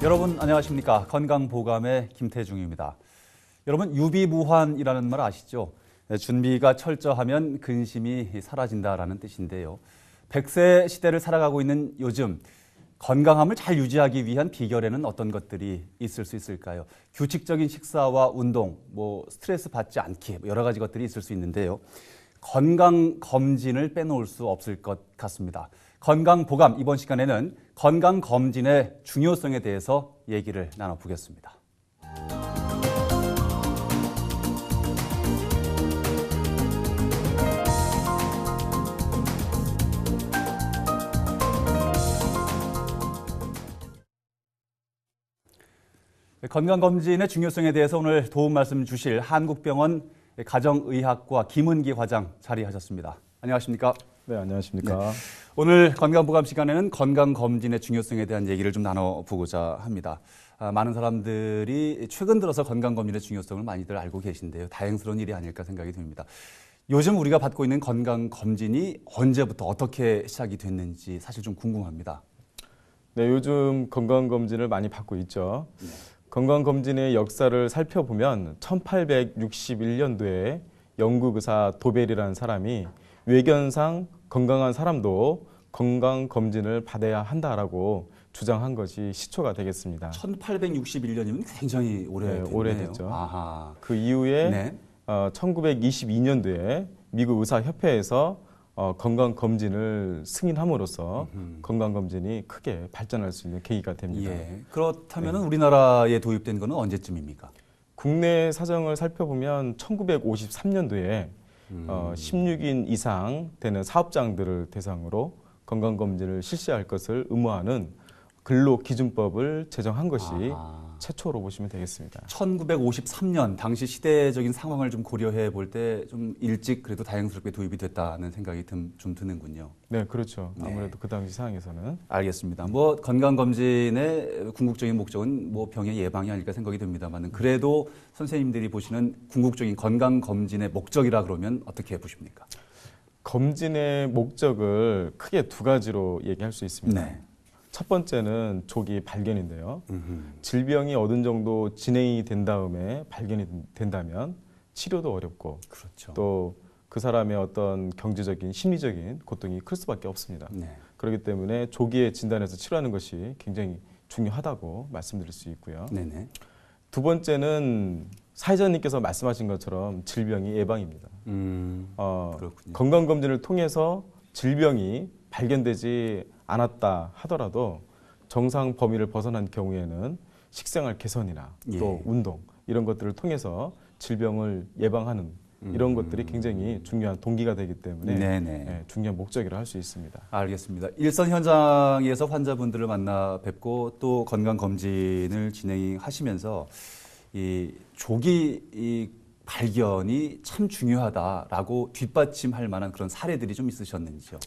여러분 안녕하십니까? 건강보감의 김태중입니다. 여러분 유비무환이라는 말 아시죠? 준비가 철저하면 근심이 사라진다라는 뜻인데요. 100세 시대를 살아가고 있는 요즘 건강함을 잘 유지하기 위한 비결에는 어떤 것들이 있을 수 있을까요? 규칙적인 식사와 운동, 스트레스 받지 않기 여러 가지 것들이 있을 수 있는데요. 건강검진을 빼놓을 수 없을 것 같습니다. 건강보감 이번 시간에는 건강검진의 중요성에 대해서 얘기를 나눠보겠습니다. 건강검진의 중요성에 대해서 오늘 도움 말씀 주실 한국병원 가정의학과 김은기 과장 자리하셨습니다. 안녕하십니까? 네, 안녕하십니까? 네. 오늘 건강보감 시간에는 건강검진의 중요성에 대한 얘기를 좀 나눠보고자 합니다. 많은 사람들이 최근 들어서 건강검진의 중요성을 많이들 알고 계신데요. 다행스러운 일이 아닐까 생각이 듭니다. 요즘 우리가 받고 있는 건강검진이 언제부터 어떻게 시작이 됐는지 사실 좀 궁금합니다. 네, 요즘 건강검진을 많이 받고 있죠. 네. 건강검진의 역사를 살펴보면 1861년도에 영국 의사 도벨이라는 사람이 외견상 건강한 사람도 건강검진을 받아야 한다라고 주장한 것이 시초가 되겠습니다. 1861년이면 굉장히 오래됐네요. 네, 오래됐죠. 아하. 그 이후에 네. 1922년도에 미국 의사협회에서 건강검진을 승인함으로써 건강검진이 크게 발전할 수 있는 계기가 됩니다. 예. 그렇다면 우리나라에 도입된 것은 언제쯤입니까? 국내 사정을 살펴보면 1953년도에 16인 이상 되는 사업장들을 대상으로 건강검진을 실시할 것을 의무화하는 근로기준법을 제정한 것이 최초로 보시면 되겠습니다. 1953년 당시 시대적인 상황을 좀 고려해 볼 때 좀 일찍 그래도 다행스럽게 도입이 됐다는 생각이 좀 드는군요. 네, 그렇죠. 네. 아무래도 그 당시 상황에서는. 알겠습니다. 건강검진의 궁극적인 목적은 병의 예방이 아닐까 생각이 듭니다만 그래도 선생님들이 보시는 궁극적인 건강검진의 목적이라 그러면 어떻게 보십니까? 검진의 목적을 크게 두 가지로 얘기할 수 있습니다. 네. 첫 번째는 조기 발견인데요. 질병이 어느 정도 진행이 된 다음에 발견이 된다면 치료도 어렵고 그렇죠. 또 그 사람의 어떤 경제적인 심리적인 고통이 클 수밖에 없습니다. 네. 그렇기 때문에 조기에 진단해서 치료하는 것이 굉장히 중요하다고 말씀드릴 수 있고요. 네네. 두 번째는 사회자님께서 말씀하신 것처럼 질병이 예방입니다. 그렇군요. 건강검진을 통해서 질병이 발견되지 않았다 하더라도 정상 범위를 벗어난 경우에는 식생활 개선이나 또 운동 이런 것들을 통해서 질병을 예방하는 이런 것들이 굉장히 중요한 동기가 되기 때문에 중요한 목적이라 할 수 있습니다. 알겠습니다. 일선 현장에서 환자분들을 만나 뵙고 또 건강검진을 진행하시면서 이 조기 발견이 참 중요하다라고 뒷받침할 만한 그런 사례들이 좀 있으셨는지요?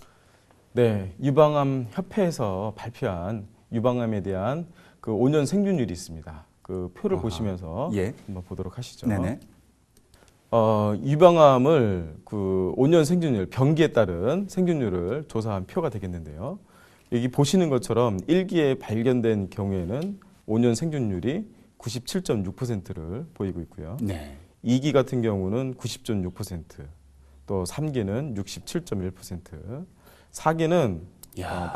네, 유방암 협회에서 발표한 유방암에 대한 그 5년 생존율이 있습니다. 그 표를 보시면서 한번 보도록 하시죠. 네네. 유방암을 그 5년 생존율, 병기에 따른 생존율을 조사한 표가 되겠는데요. 여기 보시는 것처럼 1기에 발견된 경우에는 5년 생존율이 97.6%를 보이고 있고요. 네. 2기 같은 경우는 90.6%, 또 3기는 67.1%, 4기는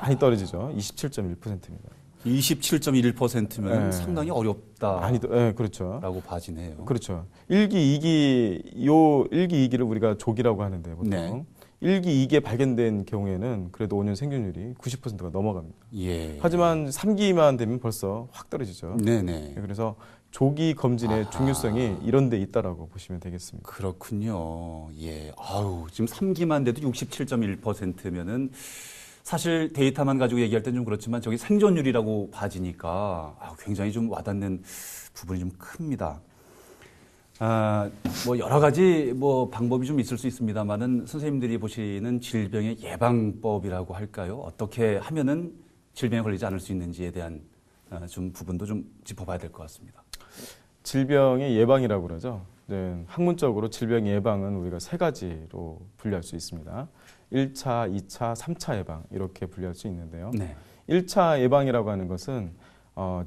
많이 떨어지죠. 27.1%입니다. 27.1%면 상당히 어렵다. 많이 그렇죠. 라고 봐지네요. 그렇죠. 1기, 2기를 우리가 조기라고 하는데 보통 1기, 2기에 발견된 경우에는 그래도 5년 생존율이 90%가 넘어갑니다. 예. 하지만 3기만 되면 벌써 확 떨어지죠. 네네. 그래서 조기 검진의 중요성이 이런 데 있다라고 보시면 되겠습니다. 그렇군요. 예. 지금 3기만 돼도 67.1%면은 사실 데이터만 가지고 얘기할 땐 좀 그렇지만 저기 생존율이라고 봐지니까 굉장히 좀 와닿는 부분이 좀 큽니다. 여러 가지 방법이 좀 있을 수 있습니다만은 선생님들이 보시는 질병의 예방법이라고 할까요? 어떻게 하면은 질병에 걸리지 않을 수 있는지에 대한 좀 부분도 좀 짚어봐야 될 것 같습니다. 질병의 예방이라고 그러죠. 네, 학문적으로 질병 예방은 우리가 세 가지로 분류할 수 있습니다. 1차, 2차, 3차 예방 이렇게 분류할 수 있는데요. 1차 예방이라고 하는 것은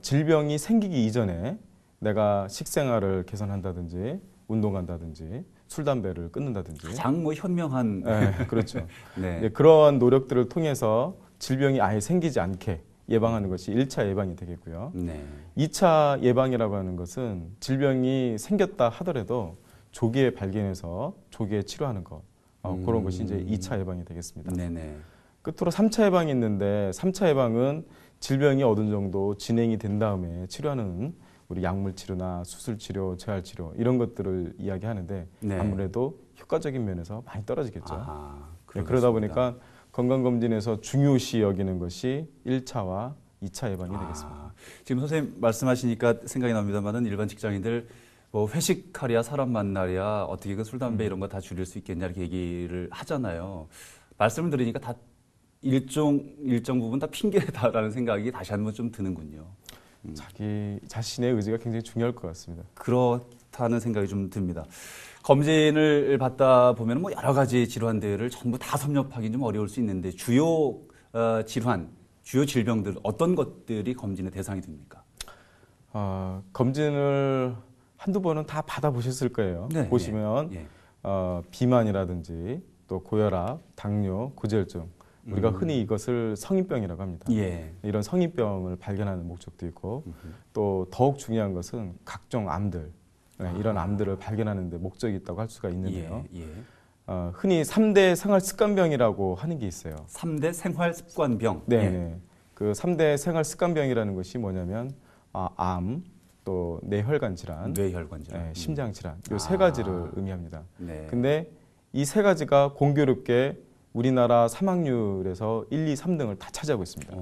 질병이 생기기 이전에 내가 식생활을 개선한다든지 운동한다든지 술 담배를 끊는다든지 가장 뭐 현명한 네, 그렇죠. 네. 이제 그러한 노력들을 통해서 질병이 아예 생기지 않게 예방하는 것이 1차 예방이 되겠고요. 네. 2차 예방이라고 하는 것은 질병이 생겼다 하더라도 조기에 발견해서 조기에 치료하는 것. 그런 것이 이제 2차 예방이 되겠습니다. 네네. 끝으로 3차 예방이 있는데 3차 예방은 질병이 어느 정도 진행이 된 다음에 치료하는 우리 약물 치료나 수술 치료, 재활 치료 이런 것들을 이야기하는데 네. 아무래도 효과적인 면에서 많이 떨어지겠죠. 아하, 네, 그러다 그러겠습니다. 보니까 건강검진에서 중요시 여기는 것이 1차와 2차 예방이 되겠습니다. 지금 선생님 말씀하시니까 생각이 납니다만은 일반 직장인들 뭐 회식하랴 사람 만나랴 어떻게 그 술 담배 이런 거 다 줄일 수 있겠냐 이렇게 얘기를 하잖아요. 말씀을 들으니까 다 일정 부분 다 핑계다라는 생각이 다시 한번 좀 드는군요. 자기 자신의 의지가 굉장히 중요할 것 같습니다. 그렇다는 생각이 좀 듭니다. 검진을 받다 보면 뭐 여러 가지 질환들을 전부 다 섭렵하기는 좀 어려울 수 있는데 주요 질환, 주요 질병들 어떤 것들이 검진의 대상이 됩니까? 검진을 한두 번은 다 받아보셨을 거예요. 네, 보시면 예. 비만이라든지 또 고혈압, 당뇨, 고지혈증 우리가 흔히 이것을 성인병이라고 합니다. 예. 이런 성인병을 발견하는 목적도 있고 또 더욱 중요한 것은 각종 암들 이런 암들을 발견하는 데 목적이 있다고 할 수가 있는데요. 예. 흔히 3대 생활습관병이라고 하는 게 있어요. 3대 생활습관병. 네, 예. 네. 그 3대 생활습관병이라는 것이 뭐냐면 암, 또 뇌혈관 질환, 뇌혈관 질환. 심장 질환 이 세 가지를 의미합니다. 네. 근데 이 세 가지가 공교롭게 우리나라 사망률에서 1, 2, 3등을 다 차지하고 있습니다.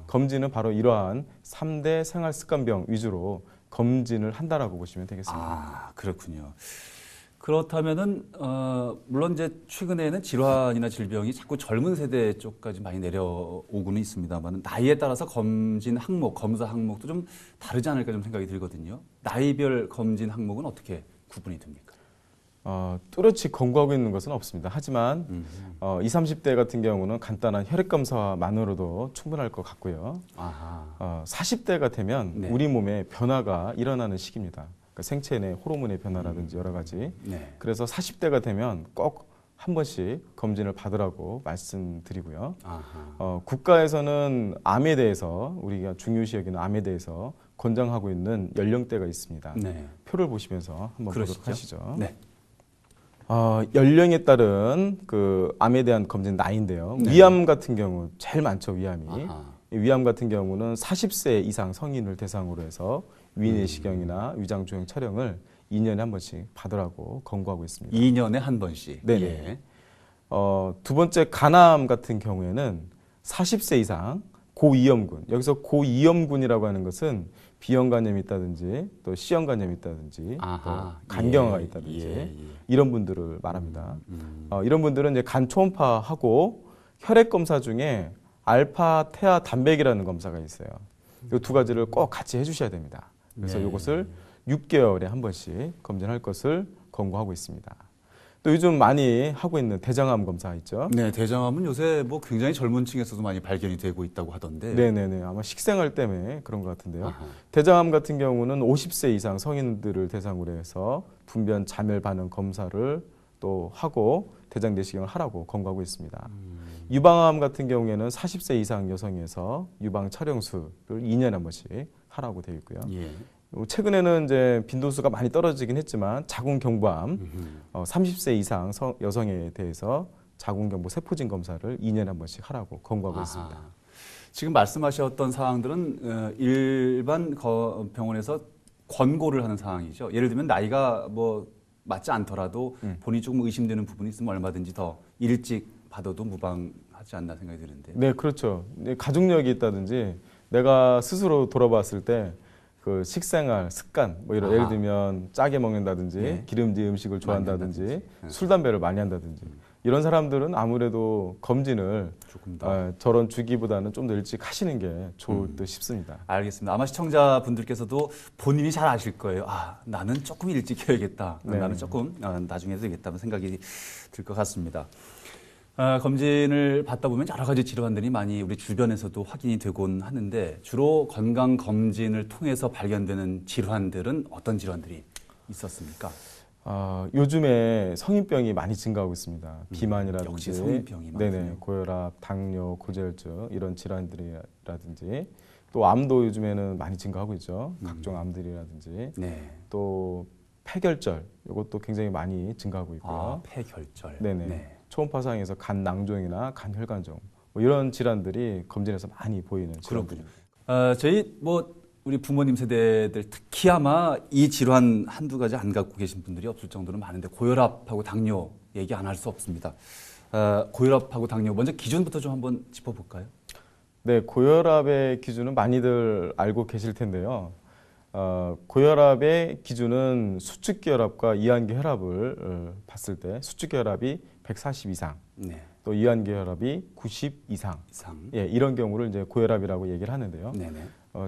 검진은 바로 이러한 3대 생활습관병 위주로 검진을 한다라고 보시면 되겠습니다. 그렇군요. 그렇다면은 물론 이제 최근에는 질환이나 질병이 자꾸 젊은 세대 쪽까지 많이 내려오고는 있습니다만 나이에 따라서 검진 항목, 검사 항목도 좀 다르지 않을까 좀 생각이 들거든요. 나이별 검진 항목은 어떻게 구분이 됩니까? 뚜렷이 권고하고 있는 것은 없습니다. 하지만 20, 30대 같은 경우는 간단한 혈액 검사만으로도 충분할 것 같고요. 40대가 되면 네. 우리 몸에 변화가 일어나는 시기입니다. 그러니까 생체 내 호르몬의 변화라든지 여러 가지. 네. 그래서 40대가 되면 꼭 한 번씩 검진을 받으라고 말씀드리고요. 국가에서는 암에 대해서 우리가 중요시 여기는 암에 대해서 권장하고 있는 연령대가 있습니다. 네. 표를 보시면서 한번 그러시죠. 보도록 하시죠. 네. 연령에 따른 그 암에 대한 검진 나이인데요. 네. 위암 같은 경우 제일 많죠, 위암이. 아하. 이 위암 같은 경우는 40세 이상 성인을 대상으로 해서 위내시경이나 위장조형 촬영을 2년에 한 번씩 받으라고 권고하고 있습니다. 2년에 한 번씩. 네네. 예. 두 번째 간암 같은 경우에는 40세 이상 고위험군. 여기서 고위험군이라고 하는 것은 B형 간염이 있다든지 또 C형 간염이 있다든지 아하. 또 간경화가 예. 있다든지 예. 이런 분들을 말합니다. 이런 분들은 이제 간 초음파하고 혈액 검사 중에 알파 테아 단백이라는 검사가 있어요. 이 두 가지를 꼭 같이 해주셔야 됩니다. 그래서 네. 이것을 6개월에 한 번씩 검진할 것을 권고하고 있습니다. 또 요즘 많이 하고 있는 대장암 검사 있죠. 네, 대장암은 요새 뭐 굉장히 젊은 층에서도 많이 발견이 되고 있다고 하던데. 네네네. 아마 식생활 때문에 그런 것 같은데요. 아하. 대장암 같은 경우는 50세 이상 성인들을 대상으로 해서 분변 자멸 반응 검사를 또 하고 대장 내시경을 하라고 권고하고 있습니다. 유방암 같은 경우에는 40세 이상 여성에서 유방 촬영술을 2년에 한 번씩 하라고 되어 있고요. 예. 최근에는 이제 빈도수가 많이 떨어지긴 했지만 자궁경부암 30세 이상 여성에 대해서 자궁경부 세포진 검사를 2년에 한 번씩 하라고 권고하고 아하. 있습니다. 지금 말씀하셨던 사항들은 일반 병원에서 권고를 하는 사항이죠. 예를 들면 나이가 뭐 맞지 않더라도 본인이 조금 의심되는 부분이 있으면 얼마든지 더 일찍 받아도 무방하지 않나 생각이 드는데. 네, 그렇죠. 가족력이 있다든지 내가 스스로 돌아봤을 때 그 식생활 습관 뭐 이런 아하. 예를 들면 짜게 먹는다든지 네. 기름진 음식을 좋아한다든지 한다든지. 술 담배를 많이 한다든지 이런 사람들은 아무래도 검진을 조금 더. 저런 주기보다는 좀 더 일찍 하시는 게 좋을 듯 싶습니다. 알겠습니다. 아마 시청자분들께서도 본인이 잘 아실 거예요. 나는 조금 일찍 해야겠다. 네. 나는 조금 나중에 해도 되겠다는 생각이 들 것 같습니다. 검진을 받다 보면 여러 가지 질환들이 많이 우리 주변에서도 확인이 되곤 하는데 주로 건강 검진을 통해서 발견되는 질환들은 어떤 질환들이 있었습니까? 요즘에 성인병이 많이 증가하고 있습니다. 비만이라든지, 역시 성인병이 많군요. 네네, 고혈압, 당뇨, 고지혈증 이런 질환들이라든지 또 암도 요즘에는 많이 증가하고 있죠. 각종 암들이라든지 네. 또 폐결절 이것도 굉장히 많이 증가하고 있고요. 폐결절. 네네. 네. 초음파상에서 간 낭종이나 간 혈관종 뭐 이런 질환들이 검진에서 많이 보이는 질환들입니다. 저희 우리 부모님 세대들 특히 아마 이 질환 한두 가지 안 갖고 계신 분들이 없을 정도로 많은데 고혈압하고 당뇨 얘기 안 할 수 없습니다. 고혈압하고 당뇨 먼저 기준부터 좀 한번 짚어볼까요? 네, 고혈압의 기준은 많이들 알고 계실 텐데요. 고혈압의 기준은 수축기 혈압과 이완기 혈압을 봤을 때 수축기 혈압이 140 이상, 네. 또 이완기 혈압이 90 이상, 예, 이런 경우를 이제 고혈압이라고 얘기를 하는데요. 네네.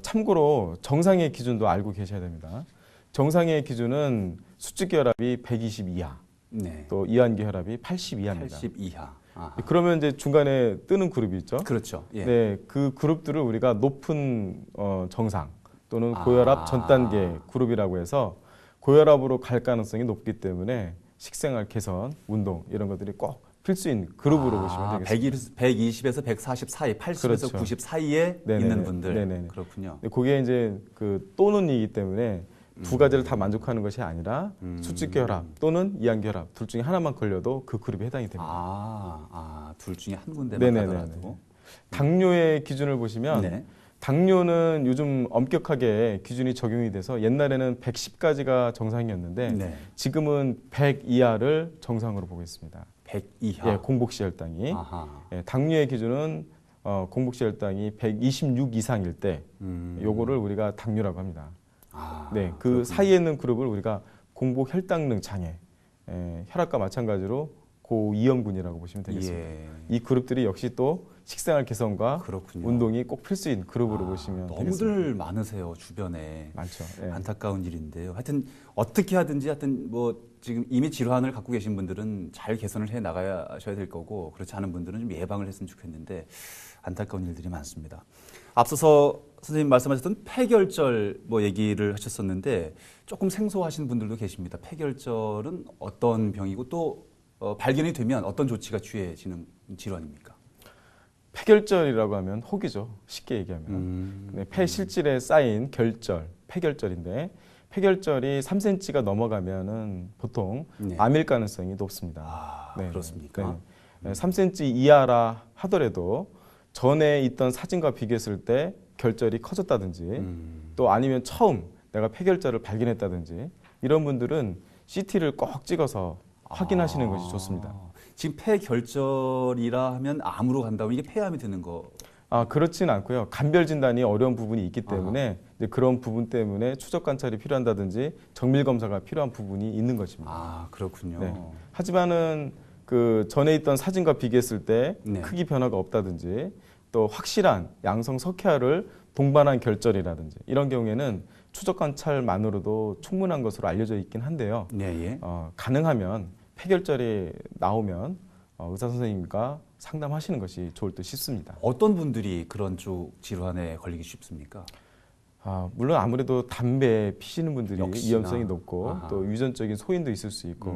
참고로 정상의 기준도 알고 계셔야 됩니다. 정상의 기준은 수축기 혈압이 120 이하, 네. 또 이완기 혈압이 80 이하입니다. 80 이하. 아하. 그러면 이제 중간에 뜨는 그룹이 있죠. 그렇죠. 예. 네, 그 그룹들을 우리가 높은 정상 또는 고혈압 전 단계 그룹이라고 해서 고혈압으로 갈 가능성이 높기 때문에 식생활 개선, 운동 이런 것들이 꼭 필수인 그룹으로 보시면 되겠습니다. 120에서 140 사이, 80에서 그렇죠. 90 사이에 네네네. 있는 분들. 네네네. 그렇군요. 네, 그게 이제 그 또는이기 때문에 두 가지를 다 만족하는 것이 아니라 수축기 혈압 또는 이완기 혈압 둘 중에 하나만 걸려도 그 그룹에 해당이 됩니다. 둘 중에 한 군데만 네네네네. 가더라도. 당뇨의 기준을 보시면 네. 당뇨는 요즘 엄격하게 기준이 적용이 돼서 옛날에는 110까지가 정상이었는데 네. 지금은 100 이하를 정상으로 보고 있습니다. 100 이하. 예, 공복시 혈당이. 아하. 예, 당뇨의 기준은 공복시 혈당이 126 이상일 때 요거를 우리가 당뇨라고 합니다. 네, 그 그렇군요. 사이에 있는 그룹을 우리가 공복 혈당능 장애, 혈압과 마찬가지로 고위험군이라고 보시면 되겠습니다. 예. 이 그룹들이 역시 또 식생활 개선과 그렇군요. 운동이 꼭 필수인 그룹으로 보시면 되겠습니다. 너무들 많으세요, 주변에. 많죠. 예. 안타까운 일인데요. 하여튼 어떻게 하든지 하여튼 지금 이미 질환을 갖고 계신 분들은 잘 개선을 해 나가셔야 될 거고 그렇지 않은 분들은 좀 예방을 했으면 좋겠는데 안타까운 일들이 많습니다. 앞서서 선생님 말씀하셨던 폐결절 얘기를 하셨었는데 조금 생소하신 분들도 계십니다. 폐결절은 어떤 병이고 또 발견이 되면 어떤 조치가 취해지는 질환입니까? 폐결절이라고 하면 혹이죠. 쉽게 얘기하면. 네, 폐 실질에 쌓인 결절, 폐결절인데 폐결절이 3cm가 넘어가면은 보통 네. 암일 가능성이 높습니다. 네, 그렇습니까? 네. 3cm 이하라 하더라도 전에 있던 사진과 비교했을 때 결절이 커졌다든지 또 아니면 처음 내가 폐결절을 발견했다든지 이런 분들은 CT를 꼭 찍어서 확인하시는 것이 좋습니다. 지금 폐결절이라 하면 암으로 간다면 이게 폐암이 되는 거? 그렇진 않고요. 간별 진단이 어려운 부분이 있기 때문에 이제 그런 부분 때문에 추적 관찰이 필요한다든지 정밀 검사가 필요한 부분이 있는 것입니다. 그렇군요. 네. 하지만은 그 전에 있던 사진과 비교했을 때 네. 크기 변화가 없다든지 또 확실한 양성 석회화를 동반한 결절이라든지 이런 경우에는 추적 관찰만으로도 충분한 것으로 알려져 있긴 한데요. 예. 가능하면 폐결절이 나오면 의사 선생님과 상담하시는 것이 좋을 듯 싶습니다. 어떤 분들이 그런 쪽 질환에 걸리기 쉽습니까? 물론 아무래도 담배 피시는 분들이 역시나. 위험성이 높고 또 유전적인 소인도 있을 수 있고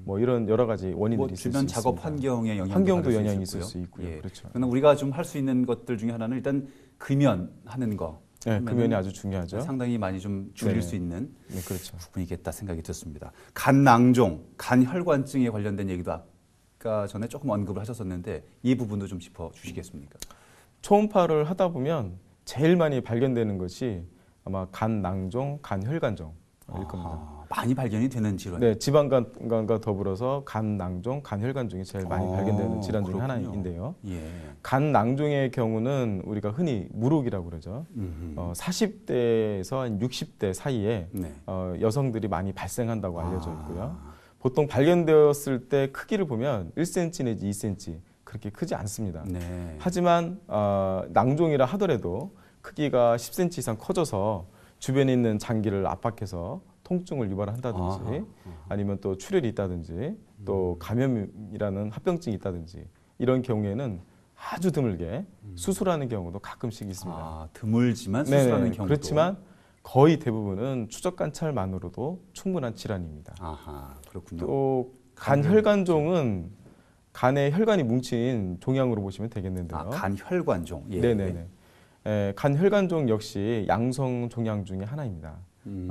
뭐 이런 여러 가지 원인들이 있을 수 주변 있습니다. 작업 환경에 환경도 영향이 영향이 있을 수 있고요. 예. 그렇죠. 그러나 우리가 좀 할 수 있는 것들 중에 하나는 일단 금연하는 거. 네, 금연이 아주 중요하죠. 상당히 많이 좀 줄일 네. 수 있는 네, 그렇죠. 부분이겠다 생각이 들었습니다. 간낭종, 간혈관증에 관련된 얘기도 아까 전에 조금 언급을 하셨었는데 이 부분도 좀 짚어주시겠습니까? 초음파를 하다 보면 제일 많이 발견되는 것이 아마 간낭종, 간혈관종일 겁니다. 많이 발견이 되는 질환. 네, 지방간과 더불어서 간낭종, 간혈관종이 제일 많이 발견되는 질환 중에 그렇군요. 하나인데요. 예. 간낭종의 경우는 우리가 흔히 무록이라고 그러죠. 40대에서 한 60대 사이에 네. 여성들이 많이 발생한다고 알려져 있고요. 보통 발견되었을 때 크기를 보면 1cm 내지 2cm 그렇게 크지 않습니다. 네. 하지만 낭종이라 하더라도 크기가 10cm 이상 커져서 주변에 있는 장기를 압박해서 통증을 유발한다든지 아니면 또 출혈이 있다든지 또 감염이라는 합병증이 있다든지 이런 경우에는 아주 드물게 수술하는 경우도 가끔씩 있습니다. 아, 드물지만 수술하는 네네. 경우도. 그렇지만 거의 대부분은 추적 관찰만으로도 충분한 질환입니다. 아하, 그렇군요. 또 간혈관종은 간에 혈관이 뭉친 종양으로 보시면 되겠는데요. 아, 간혈관종. 예. 네네네. 간혈관종 역시 양성 종양 중에 하나입니다.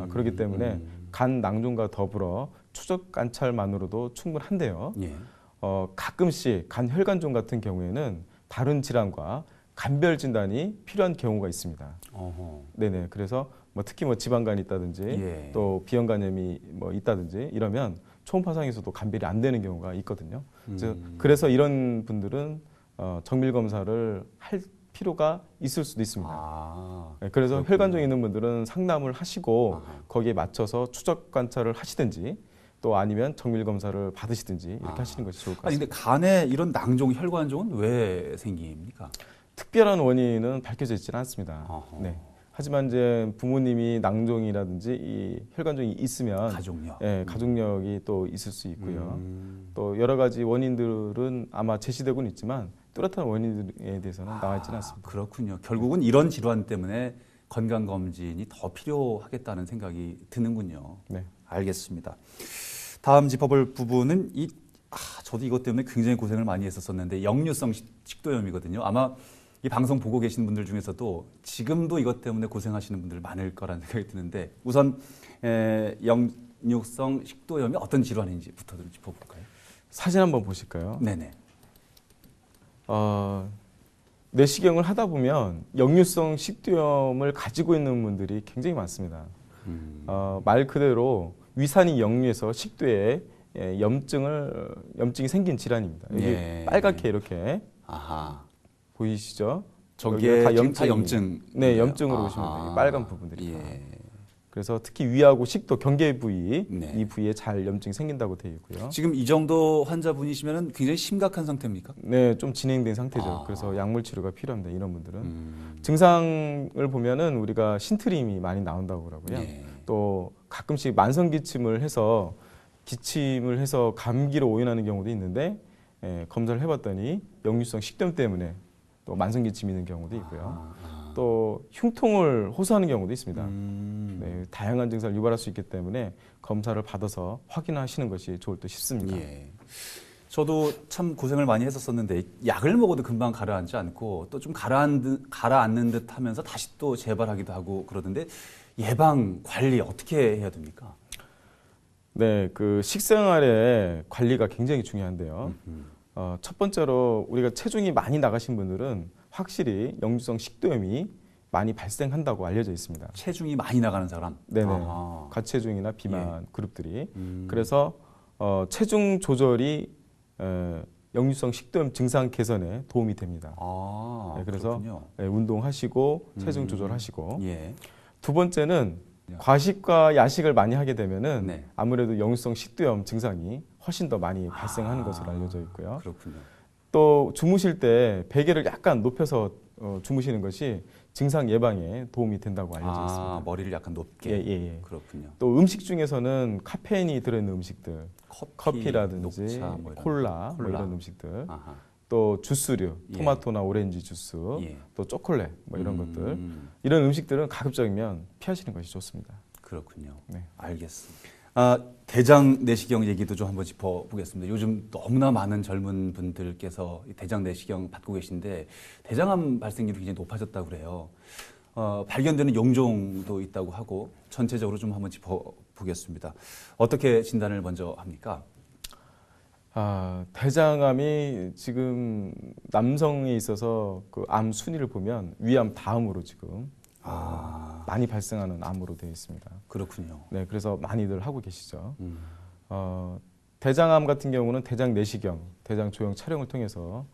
그렇기 때문에 간 낭종과 더불어 추적 관찰만으로도 충분한데요. 예. 가끔씩 간혈관종 같은 경우에는 다른 질환과 간별 진단이 필요한 경우가 있습니다. 어허. 네네. 그래서 특히 지방간이 있다든지 예. 또 비형간염이 있다든지 이러면 초음파상에서도 간별이 안 되는 경우가 있거든요. 그래서 이런 분들은 정밀 검사를 할 필요가 있을 수도 있습니다. 아, 네, 그래서 그렇군요. 혈관종이 있는 분들은 상담을 하시고 아하. 거기에 맞춰서 추적 관찰을 하시든지 또 아니면 정밀 검사를 받으시든지 이렇게 하시는 것이 좋을 것 아니 같습니다. 근데 간에 이런 낭종, 혈관종은 왜 생깁니까? 특별한 원인은 밝혀져 있지는 않습니다. 어허. 네. 하지만 이제 부모님이 낭종이라든지 이 혈관종이 있으면 가족력. 가족력이 또 있을 수 있고요. 또 여러 가지 원인들은 아마 제시되고는 있지만 뚜렷한 원인에 대해서는 나와 있지는 않습니다. 그렇군요. 결국은 이런 질환 때문에 건강검진이 더 필요하겠다는 생각이 드는군요. 네. 알겠습니다. 다음 짚어볼 부분은 저도 이것 때문에 굉장히 고생을 많이 했었었는데 역류성 식도염이거든요. 아마 이 방송 보고 계신 분들 중에서도 지금도 이것 때문에 고생하시는 분들 많을 거라는 생각이 드는데 우선 역류성 식도염이 어떤 질환인지부터 좀 짚어볼까요? 사진 한번 보실까요? 네네. 내시경을 하다 보면 역류성 식도염을 가지고 있는 분들이 굉장히 많습니다. 말 그대로 위산이 역류해서 식도에 염증이 생긴 질환입니다. 여기 예. 빨갛게 이렇게 아하. 보이시죠? 저게 여기가 다 염증. 네, 염증으로 보시면 돼요. 빨간 부분들이. 다. 그래서 특히 위하고 식도 경계 부위 네. 이 부위에 잘 염증이 생긴다고 되어 있고요. 지금 이 정도 환자분이시면 굉장히 심각한 상태입니까? 네, 좀 진행된 상태죠. 그래서 약물 치료가 필요합니다. 이런 분들은 증상을 보면은 우리가 신트림이 많이 나온다고 그러고요. 네. 또 가끔씩 만성 기침을 해서 감기로 오인하는 경우도 있는데 검사를 해봤더니 역류성 식도염 때문에 또 만성 기침이 있는 경우도 있고요. 또 흉통을 호소하는 경우도 있습니다. 네, 다양한 증상을 유발할 수 있기 때문에 검사를 받아서 확인하시는 것이 좋을 듯 싶습니다. 예. 저도 참 고생을 많이 했었었는데 약을 먹어도 금방 가라앉지 않고 또 좀 가라앉는 듯 하면서 다시 또 재발하기도 하고 그러던데 예방 관리 어떻게 해야 됩니까? 네, 그 식생활의 관리가 굉장히 중요한데요. 첫 번째로 우리가 체중이 많이 나가신 분들은 확실히 역류성 식도염이 많이 발생한다고 알려져 있습니다. 체중이 많이 나가는 사람? 네네. 아하. 과체중이나 비만 그룹들이. 그래서 체중 조절이 역류성 식도염 증상 개선에 도움이 됩니다. 아, 네, 그래서 그렇군요. 운동하시고 체중 조절하시고. 예. 두 번째는 과식과 야식을 많이 하게 되면은 네. 아무래도 역류성 식도염 증상이 훨씬 더 많이 발생하는 것으로 알려져 있고요. 그렇군요. 또 주무실 때 베개를 약간 높여서 주무시는 것이 증상 예방에 도움이 된다고 알려져 있습니다. 머리를 약간 높게. 예. 그렇군요. 또 음식 중에서는 카페인이 들어있는 음식들, 커피라든지 녹차, 뭐 이런 콜라 이런 음식들, 아하. 또 주스류, 예. 토마토나 오렌지 주스, 예. 또 초콜릿 이런 것들, 이런 음식들은 가급적이면 피하시는 것이 좋습니다. 그렇군요. 네. 알겠습니다. 대장 내시경 얘기도 좀 한번 짚어보겠습니다. 요즘 너무나 많은 젊은 분들께서 대장 내시경 받고 계신데 대장암 발생률이 굉장히 높아졌다고 그래요. 발견되는 용종도 있다고 하고 전체적으로 좀 한번 짚어보겠습니다. 어떻게 진단을 먼저 합니까? 대장암이 지금 남성에 있어서 그 암 순위를 보면 위암 다음으로 지금 많이 발생하는 암으로 되어 있습니다. 그렇군요. 네, 그래서 많이들 하고 계시죠. 대장암 같은 경우는 대장 내시경, 대장 조형 촬영을 통해서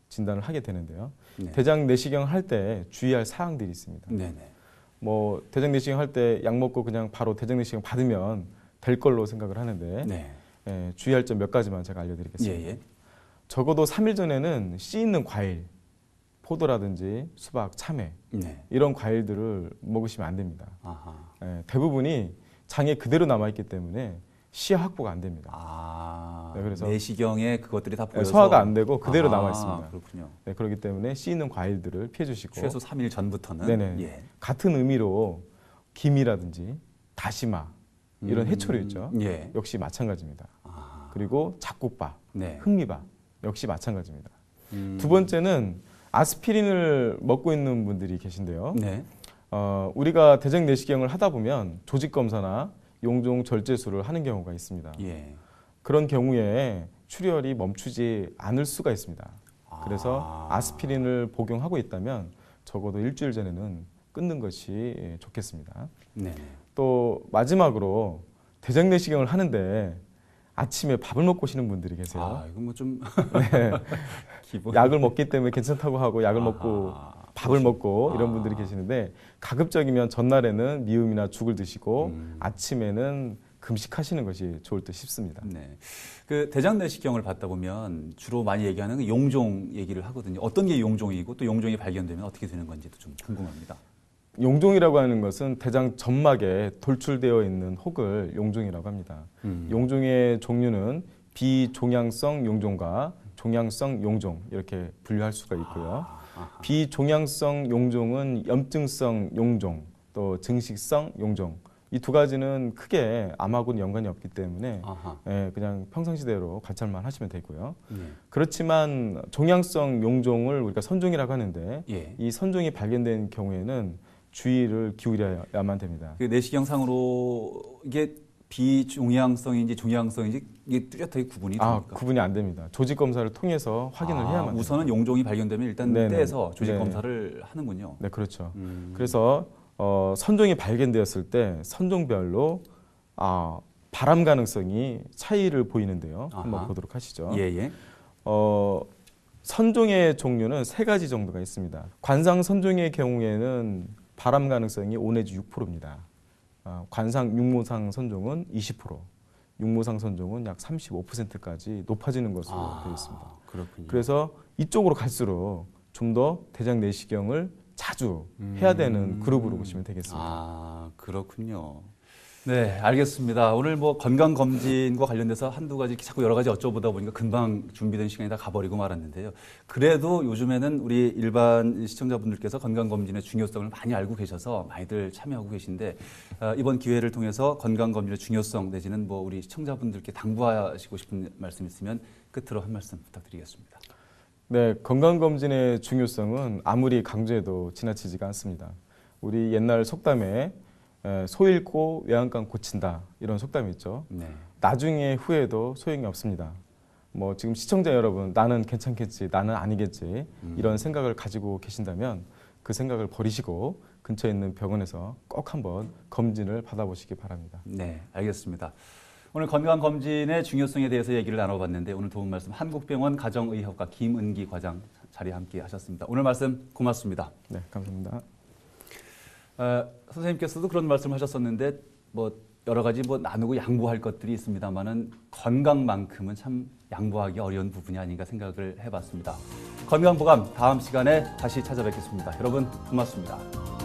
진단을 하게 되는데요. 네. 대장 내시경 할 때 주의할 사항들이 있습니다. 네네. 대장 내시경 할 때 약 먹고 그냥 바로 대장 내시경 받으면 될 걸로 생각을 하는데 네. 주의할 점 몇 가지만 제가 알려드리겠습니다. 예. 적어도 3일 전에는 씨 있는 과일, 포도라든지 수박, 참외 네. 이런 과일들을 먹으시면 안 됩니다. 아하. 대부분이 장에 그대로 남아있기 때문에 시야 확보가 안 됩니다. 아, 그래서 내시경에 그것들이 다 보여서 소화가 안 되고 그대로 남아 있습니다. 그렇군요. 네, 그렇기 때문에 씨 있는 과일들을 피해 주시고 최소 3일 전부터는 네네. 예. 같은 의미로 김이라든지 다시마 이런 해초류 있죠. 예. 역시 마찬가지입니다. 아, 그리고 잡곡밥, 네. 흑미밥 역시 마찬가지입니다. 음, 두 번째는 아스피린을 먹고 있는 분들이 계신데요. 네. 우리가 대장 내시경을 하다 보면 조직 검사나 용종 절제술을 하는 경우가 있습니다. 예. 그런 경우에 출혈이 멈추지 않을 수가 있습니다. 그래서 아스피린을 복용하고 있다면 적어도 일주일 전에는 끊는 것이 좋겠습니다. 네. 또 마지막으로 대장 내시경을 하는데 아침에 밥을 먹고 오시는 분들이 계세요. 아, 이거 뭐 좀 네. 기본. 약을 먹기 때문에 괜찮다고 하고 약을 먹고 밥을 먹고 이런 아. 분들이 계시는데 가급적이면 전날에는 미음이나 죽을 드시고 아침에는 금식하시는 것이 좋을 듯 싶습니다. 네. 그 대장 내시경을 받다 보면 주로 많이 얘기하는 그 용종 얘기를 하거든요. 어떤 게 용종이고 또 용종이 발견되면 어떻게 되는 건지도 좀 궁금합니다. 용종이라고 하는 것은 대장 점막에 돌출되어 있는 혹을 용종이라고 합니다. 용종의 종류는 비종양성 용종과 종양성 용종 이렇게 분류할 수가 있고요. 비종양성 용종은 염증성 용종, 또 증식성 용종 이 두 가지는 크게 암하고는 연관이 없기 때문에 그냥 평상시대로 관찰만 하시면 되고요. 그렇지만 종양성 용종을 우리가 선종이라고 하는데 예. 이 선종이 발견된 경우에는 주의를 기울여야만 됩니다. 그 내시경상으로 이게 비종양성인지 종양성인지 이게 뚜렷하게 구분이 됩니까? 구분이 안 됩니다. 조직 검사를 통해서 확인을 해야만 됩니다. 우선은 용종이 발견되면 일단 네네. 떼서 조직 네네. 검사를 하는군요. 네, 그렇죠. 그래서 선종이 발견되었을 때 선종별로 발암 가능성이 차이를 보이는데요. 한번 보도록 하시죠. 예예. 선종의 종류는 세 가지 정도가 있습니다. 관상 선종의 경우에는 발암 가능성이 5 내지 6%입니다. 관상 육모상 선종은 20%, 육모상 선종은 약 35%까지 높아지는 것으로 되어 있습니다. 그렇군요. 그래서 이쪽으로 갈수록 좀 더 대장 내시경을 자주 해야 되는 그룹으로 보시면 되겠습니다. 아, 그렇군요. 네, 알겠습니다. 오늘 뭐 건강검진과 관련돼서 한두 가지 자꾸 여러 가지 여쭤보다 보니까 금방 준비된 시간이 다 가버리고 말았는데요. 그래도 요즘에는 우리 일반 시청자분들께서 건강검진의 중요성을 많이 알고 계셔서 많이들 참여하고 계신데 이번 기회를 통해서 건강검진의 중요성 내지는 뭐 우리 시청자분들께 당부하시고 싶은 말씀 있으면 끝으로 한 말씀 부탁드리겠습니다. 네, 건강검진의 중요성은 아무리 강조해도 지나치지가 않습니다. 우리 옛날 속담에 소 잃고 외양간 고친다 이런 속담이 있죠. 네. 나중에 후회도 소용이 없습니다. 뭐 지금 시청자 여러분 나는 괜찮겠지 나는 아니겠지 이런 생각을 가지고 계신다면 그 생각을 버리시고 근처에 있는 병원에서 꼭 한번 검진을 받아보시기 바랍니다. 네, 알겠습니다. 오늘 건강검진의 중요성에 대해서 얘기를 나눠봤는데 오늘 도움 말씀 한국병원 가정의학과 김은기 과장 자리에 함께 하셨습니다. 오늘 말씀 고맙습니다. 네, 감사합니다. 선생님께서도 그런 말씀하셨었는데 뭐 여러 가지 뭐 나누고 양보할 것들이 있습니다만은 건강만큼은 참 양보하기 어려운 부분이 아닌가 생각을 해봤습니다. 건강보감 다음 시간에 다시 찾아뵙겠습니다. 여러분 고맙습니다.